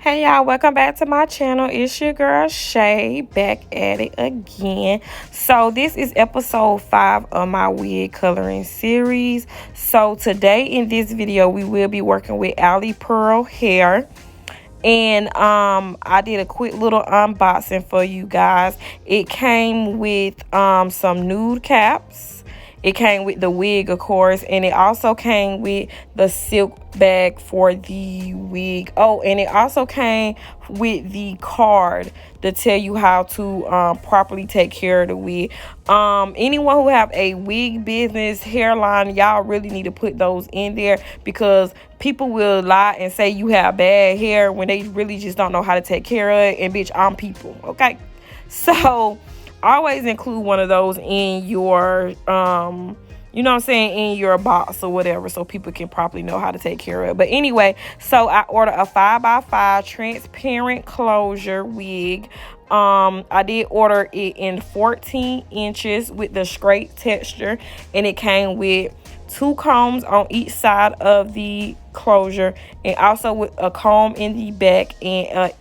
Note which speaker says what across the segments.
Speaker 1: Hey y'all, welcome back to my channel. It's your girl Shay back at it again. So this is episode 5 of my wig coloring series. So today in this video we will be working with Ali Pearl hair. And I did a quick little unboxing for you guys. It came with some nude caps. It came with the wig, of course, and it also came with the silk bag for the wig. Oh, and it also came with the card to tell you how to properly take care of the wig. Anyone who have a wig business, hairline, y'all really need to put those in there, because people will lie and say you have bad hair when they really just don't know how to take care of it. And bitch, I'm people, okay? So always include one of those in your you know what I'm saying, in your box or whatever, so people can properly know how to take care of it. But anyway, so I ordered a 5x5 transparent closure wig. I did order it in 14 inches with the straight texture, and it came with 2 combs on each side of the closure, and also with a comb in the back and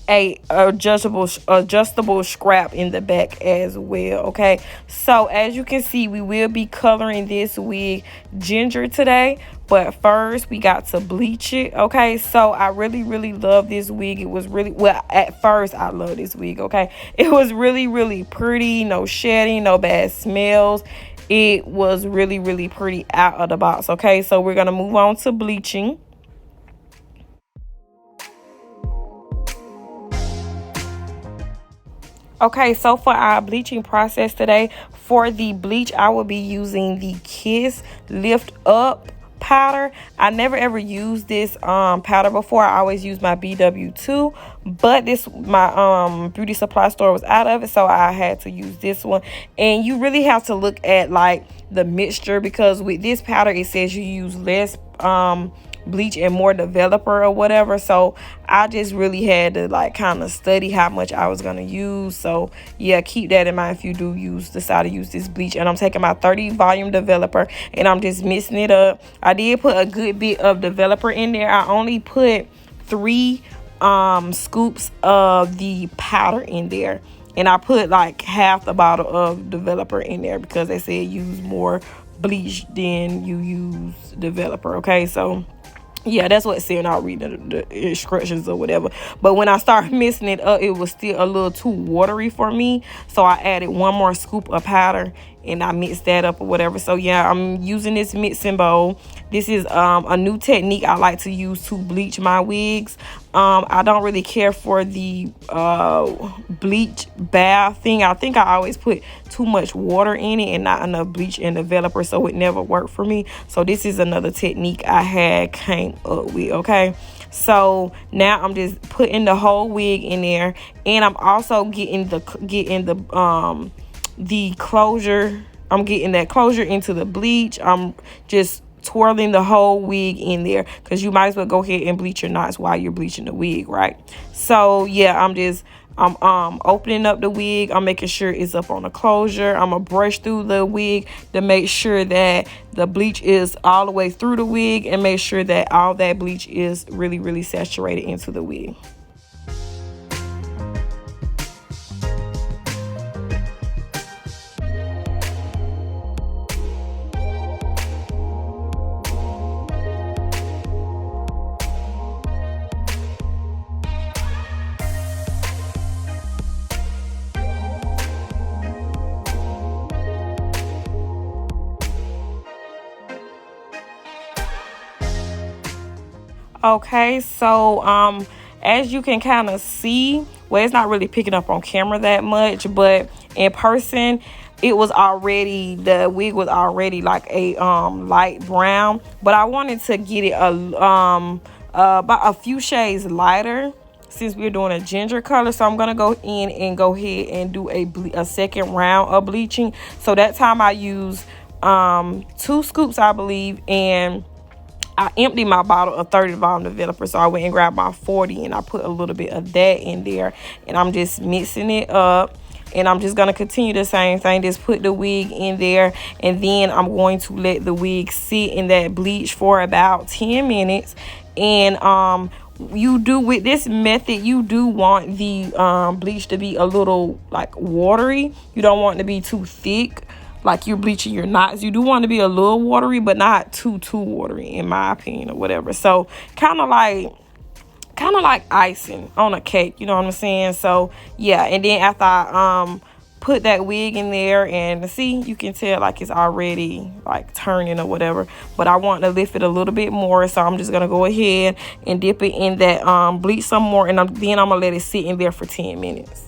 Speaker 1: a adjustable scrap in the back as well. Okay, so as you can see, we will be coloring this wig ginger today, but first we got to bleach it. Okay, so I really love this wig. It was really, well, at first I love this wig. Okay, it was really pretty, no shedding, no bad smells. It was really pretty out of the box. Okay, so we're gonna move on to bleaching. Okay, so for our bleaching process today, for the bleach, I will be using the Kiss Lift Up powder. I never ever used this powder before. I always use my BW2, but this, my beauty supply store was out of it, so I had to use this one. And you really have to look at like the mixture, because with this powder it says you use less bleach and more developer or whatever. So I just really had to like kind of study how much I was going to use. So yeah, keep that in mind if you do decide to use this bleach. And I'm taking my 30 volume developer and I'm just mixing it up. I did put a good bit of developer in there. I only put 3 scoops of the powder in there, and I put like half the bottle of developer in there because they said use more bleach than you use developer. Okay, so yeah, that's what it said. I'll read the instructions or whatever. But when I started mixing it up, it was still a little too watery for me. So I added 1 more scoop of powder and I mixed that up or whatever. So yeah, I'm using this mixing bowl. This is a new technique I like to use to bleach my wigs. I don't really care for the bleach bath thing. I think I always put too much water in it and not enough bleach and developer, so it never worked for me. So this is another technique I had came up with. Okay, so now I'm just putting the whole wig in there, and I'm also getting the closure. I'm getting that closure into the bleach. I'm just twirling the whole wig in there, because you might as well go ahead and bleach your knots while you're bleaching the wig, right? So yeah, I'm opening up the wig. I'm making sure it's up on the closure. I'm gonna brush through the wig to make sure that the bleach is all the way through the wig, and make sure that all that bleach is really saturated into the wig. Okay, so as you can kind of see, well, it's not really picking up on camera that much, but in person it was already, the wig was already like a light brown, but I wanted to get it about a few shades lighter since we're doing a ginger color. So I'm gonna go in and go ahead and do a second round of bleaching. So that time I used 2 scoops, I believe, and I emptied my bottle of 30 volume developer, so I went and grabbed my 40 and I put a little bit of that in there, and I'm just mixing it up. And I'm just going to continue the same thing, just put the wig in there, and then I'm going to let the wig sit in that bleach for about 10 minutes. And you do with this method, you do want the bleach to be a little like watery. You don't want it to be too thick like you're bleaching your knots. You do want to be a little watery, but not too watery, in my opinion, or whatever. So kind of like icing on a cake, you know what I'm saying? So yeah, and then after I put that wig in there, and see, you can tell like it's already like turning or whatever, but I want to lift it a little bit more, so I'm just gonna go ahead and dip it in that bleach some more, and then I'm gonna let it sit in there for 10 minutes.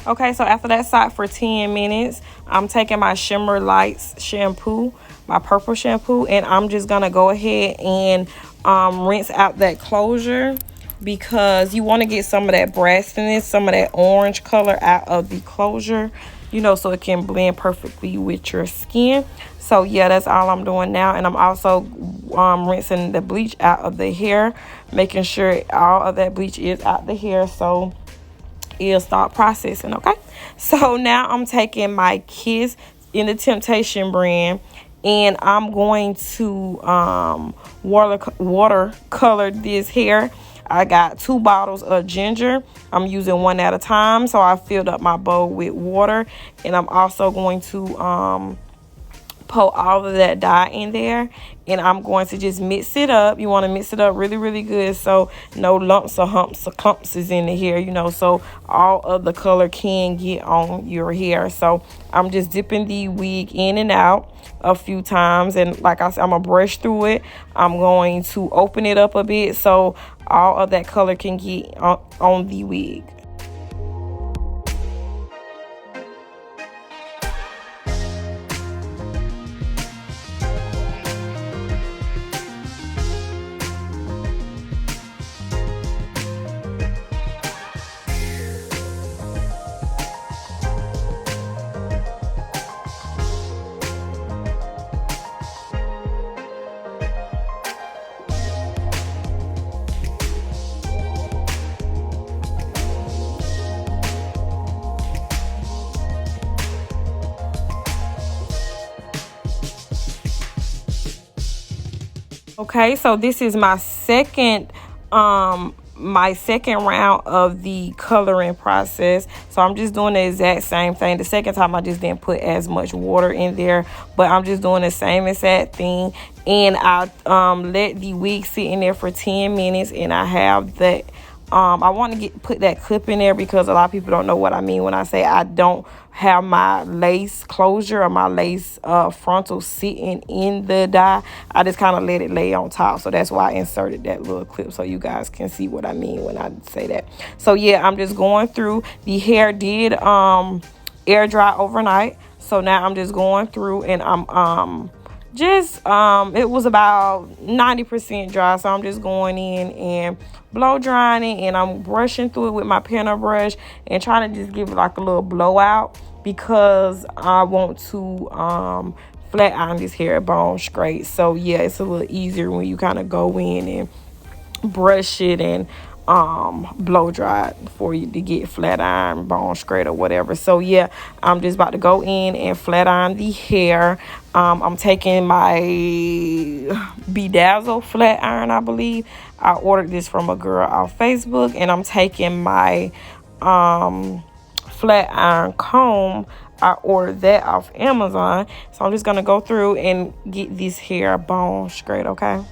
Speaker 1: Okay, so after that sat for 10 minutes, I'm taking my Shimmer Lights shampoo, my purple shampoo, and I'm just going to go ahead and rinse out that closure, because you want to get some of that brassiness, some of that orange color out of the closure, you know, so it can blend perfectly with your skin. So yeah, that's all I'm doing now. And I'm also rinsing the bleach out of the hair, making sure all of that bleach is out the hair, so it'll start processing. Okay, so now I'm taking my Kiss in the Temptation brand, and I'm going to watercolor this hair. I got 2 bottles of ginger. I'm using one at a time, so I filled up my bowl with water, and I'm also going to pour all of that dye in there, and I'm going to just mix it up. You want to mix it up really good, so no lumps or humps or clumps is in the hair, you know, so all of the color can get on your hair. So I'm just dipping the wig in and out a few times, and like I said, I'm gonna brush through it. I'm going to open it up a bit so all of that color can get on the wig. Okay, so this is my second round of the coloring process. So I'm just doing the exact same thing. The second time I just didn't put as much water in there, but I'm just doing the same exact thing. And I let the wig sit in there for 10 minutes, and I have that I want to put that clip in there, because a lot of people don't know what I mean when I say I don't have my lace closure or my lace frontal sitting in the dye. I just kind of let it lay on top. So that's why I inserted that little clip, so you guys can see what I mean when I say that. So yeah, I'm just going through. The hair did air dry overnight, so now I'm just going through, and I'm it was about 90% dry, so I'm just going in and blow drying it, and I'm brushing through it with my pinner brush and trying to just give it like a little blowout, because I want to flat iron this hair bone straight. So yeah, it's a little easier when you kind of go in and brush it and blow dry it for you to get flat iron, bone straight, or whatever. So yeah, I'm just about to go in and flat iron the hair. I'm taking my Bedazzle flat iron, I believe. I ordered this from a girl off Facebook, and I'm taking my flat iron comb. I ordered that off Amazon. So I'm just gonna go through and get this hair bone straight. Okay.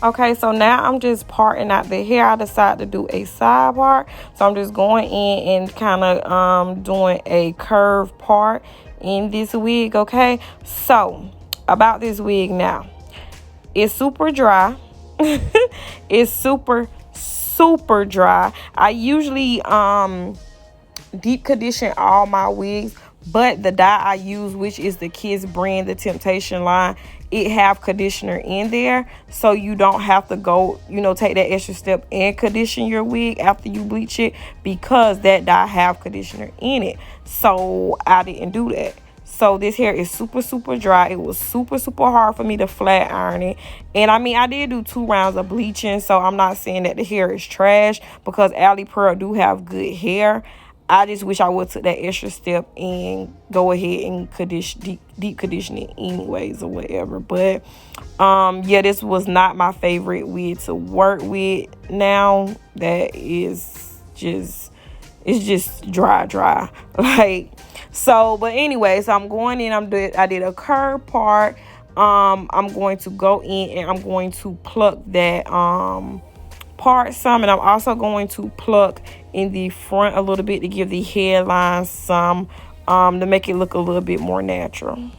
Speaker 1: Okay, so now I'm just parting out the hair. I decided to do a side part. So I'm just going in and kind of doing a curved part in this wig, okay? So, about this wig now. It's super dry. It's super dry. I usually deep condition all my wigs, but the dye I use, which is the Kiss brand, the Temptation line, it have conditioner in there, so you don't have to go, take that extra step and condition your wig after you bleach it, because that dye have conditioner in it. So I didn't do that. So this hair is super dry. It was super hard for me to flat iron it. And I mean, I did do 2 rounds of bleaching, so I'm not saying that the hair is trash, because Ali Pearl do have good hair. I just wish I would took that extra step and go ahead and condition, deep condition it anyways or whatever. But yeah, this was not my favorite wig to work with now. That is just, it's just dry like. So but anyway, so I'm going in, I did a curve part. I'm going to go in and I'm going to pluck that part some, and I'm also going to pluck in the front a little bit to give the hairline some to make it look a little bit more natural.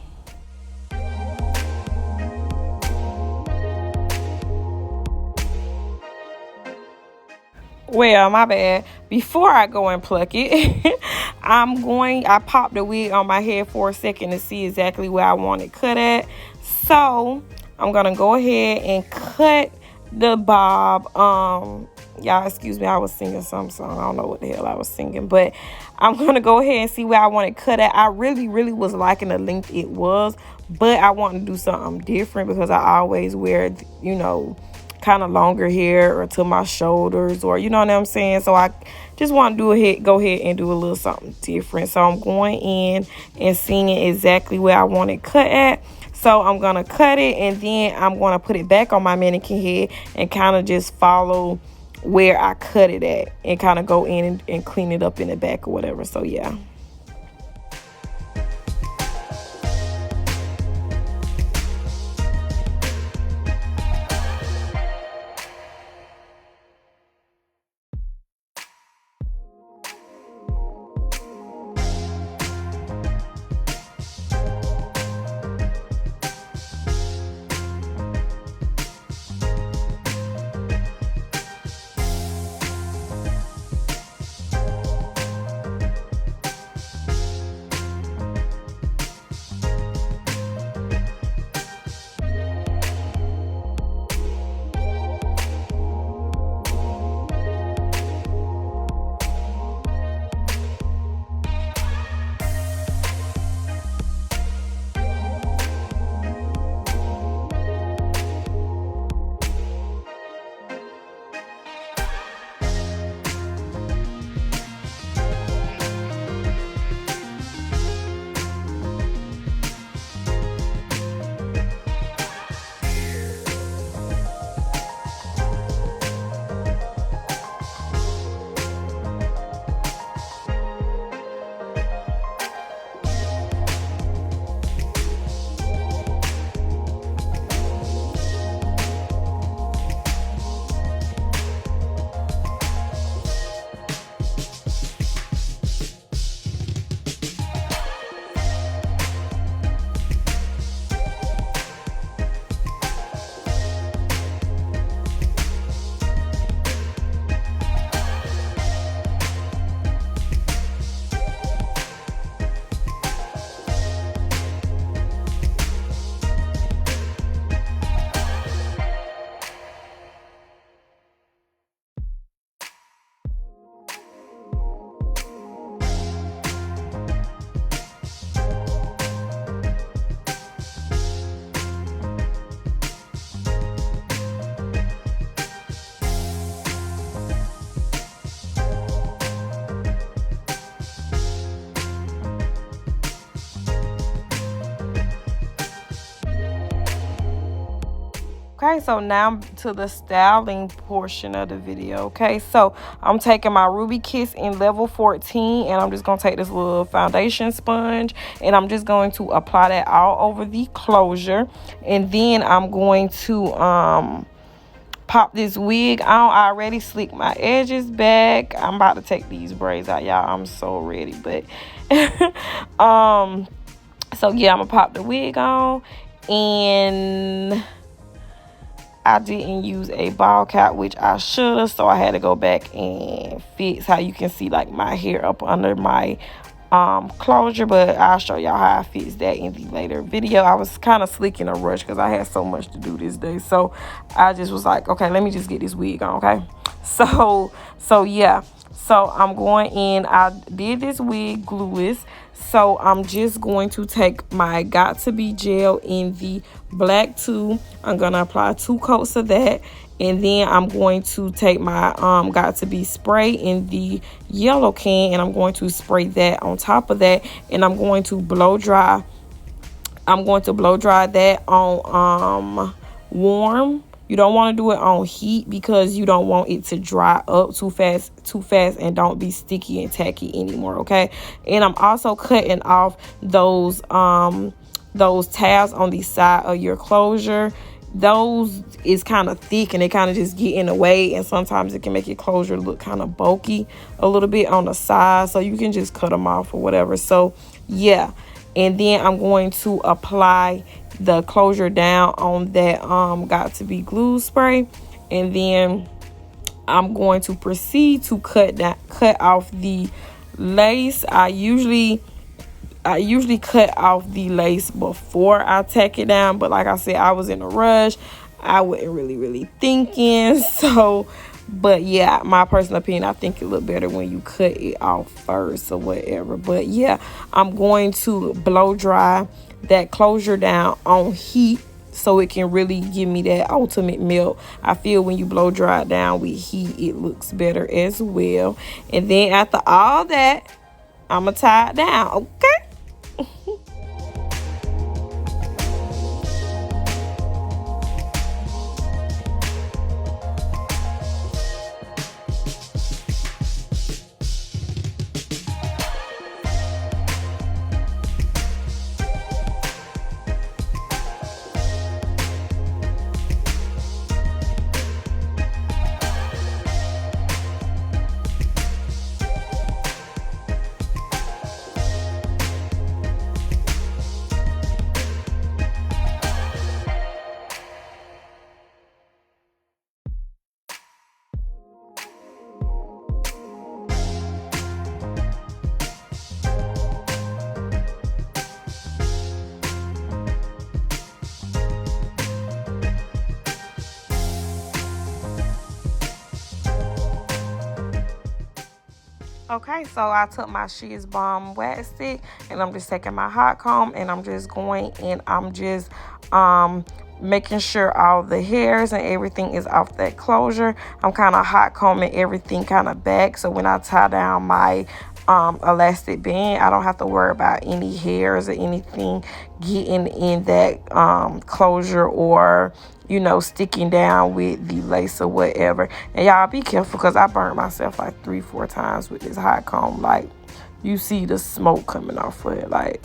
Speaker 1: Well, my bad. Before I go and pluck it, I popped the wig on my head for a second to see exactly where I want it cut at. So I'm gonna go ahead and cut the bob. Y'all excuse me, I was singing some song. I don't know what the hell I was singing, but I'm gonna go ahead and see where I want it cut at. I really was liking the length it was, but I want to do something different because I always wear, kind of longer hair or to my shoulders, or you know what I'm saying. So I just want to go ahead and do a little something different. So I'm going in and seeing exactly where I want it cut at. So I'm gonna cut it, and then I'm gonna put it back on my mannequin head and kind of just follow where I cut it at, and kind of go in and clean it up in the back or whatever. So yeah. Okay, so now to the styling portion of the video. Okay, so I'm taking my Ruby Kiss in level 14, and I'm just going to take this little foundation sponge, and I'm just going to apply that all over the closure. And then I'm going to pop this wig on. I already slicked my edges back. I'm about to take these braids out, y'all. I'm so ready. But so yeah, I'm gonna pop the wig on. And I didn't use a ball cap, which I should have, so I had to go back and fix how you can see like my hair up under my closure. But I'll show y'all how I fix that in the later video. I was kind of slick in a rush because I had so much to do this day, so I just was like, okay, let me just get this wig on. Okay, so yeah, so I'm going in. I did this wig glueless, so I'm just going to take my Got2b gel in the black tube. I'm gonna apply 2 coats of that, and then I'm going to take my Got2b spray in the yellow can, and I'm going to spray that on top of that, and I'm going to blow dry. I'm going to blow dry that on warm. You don't want to do it on heat because you don't want it to dry up too fast and don't be sticky and tacky anymore, okay? And I'm also cutting off those tabs on the side of your closure. Those is kind of thick and they kind of just get in the way, and sometimes it can make your closure look kind of bulky a little bit on the side, so you can just cut them off or whatever. So yeah, and then I'm going to apply the closure down on that Got2b glue spray, and then I'm going to proceed to cut off the lace. I usually cut off the lace before I tack it down, but like I said, I was in a rush. I wasn't really thinking, so but yeah, my personal opinion, I think it look better when you cut it off first or whatever. But yeah, I'm going to blow dry that closure down on heat so it can really give me that ultimate melt. I feel when you blow dry it down with heat, it looks better as well. And then after all that, I'm gonna tie it down, okay? Okay, so I took my Shears Balm wax stick, and I'm just taking my hot comb, and I'm just going and I'm just making sure all the hairs and everything is off that closure. I'm kind of hot combing everything kind of back, so when I tie down my elastic band, I don't have to worry about any hairs or anything getting in that closure, or sticking down with the lace or whatever. And y'all be careful, because I burnt myself like 3-4 times with this hot comb. Like, you see the smoke coming off of it, like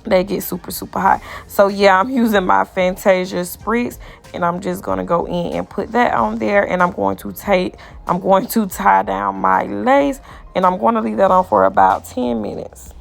Speaker 1: they get super hot. So yeah, I'm using my Fantasia spritz, and I'm just gonna go in and put that on there, and I'm going to tie down my lace, and I'm going to leave that on for about 10 minutes.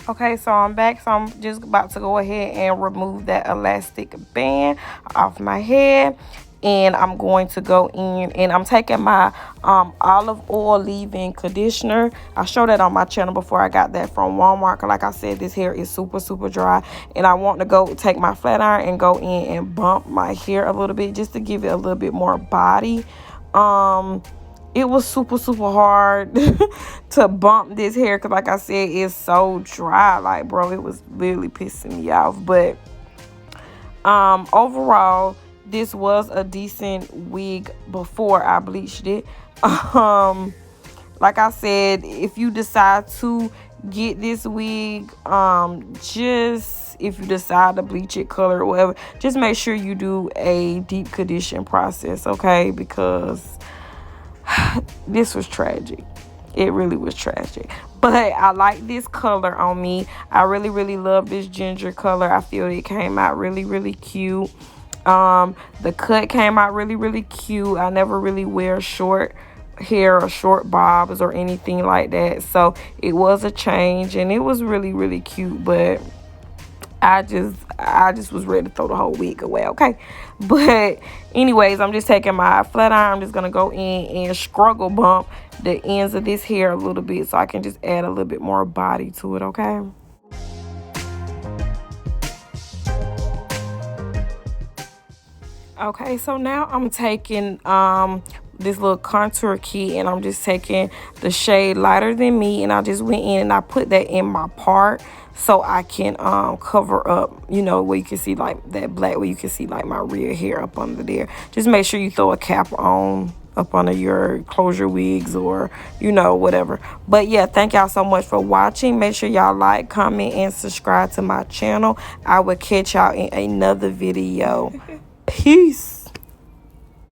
Speaker 1: Okay, so I'm back. So I'm just about to go ahead and remove that elastic band off my head. and I'm going to go in and I'm taking my olive oil leave-in conditioner. I showed that on my channel before. I got that from Walmart. Like I said, this hair is super dry, and I want to go take my flat iron and go in and bump my hair a little bit just to give it a little bit more body. It was super hard to bump this hair because, like I said, it's so dry. Like, bro, it was literally pissing me off. But overall, this was a decent wig before I bleached it. Like I said, if you decide to get this wig, just if you decide to bleach it, color or whatever, just make sure you do a deep condition process, okay? Because this was tragic. It really was tragic. But I like this color on me. I really love this ginger color. I feel it came out really cute. The cut came out really cute. I never really wear short hair or short bobs or anything like that, so it was a change and it was really cute. But I just was ready to throw the whole wig away, okay? But anyways, I'm just taking my flat iron. I'm just gonna go in and struggle bump the ends of this hair a little bit so I can just add a little bit more body to it, okay? Okay, so now I'm taking this little contour kit, and I'm just taking the shade Lighter Than Me, and I just went in and I put that in my part so I can cover up, you know, where you can see like that black, where you can see like my real hair up under there. Just make sure you throw a cap on up under your closure wigs, or you know, whatever. But yeah, thank y'all so much for watching. Make sure y'all like, comment, and subscribe to my channel. I will catch y'all in another video. Peace.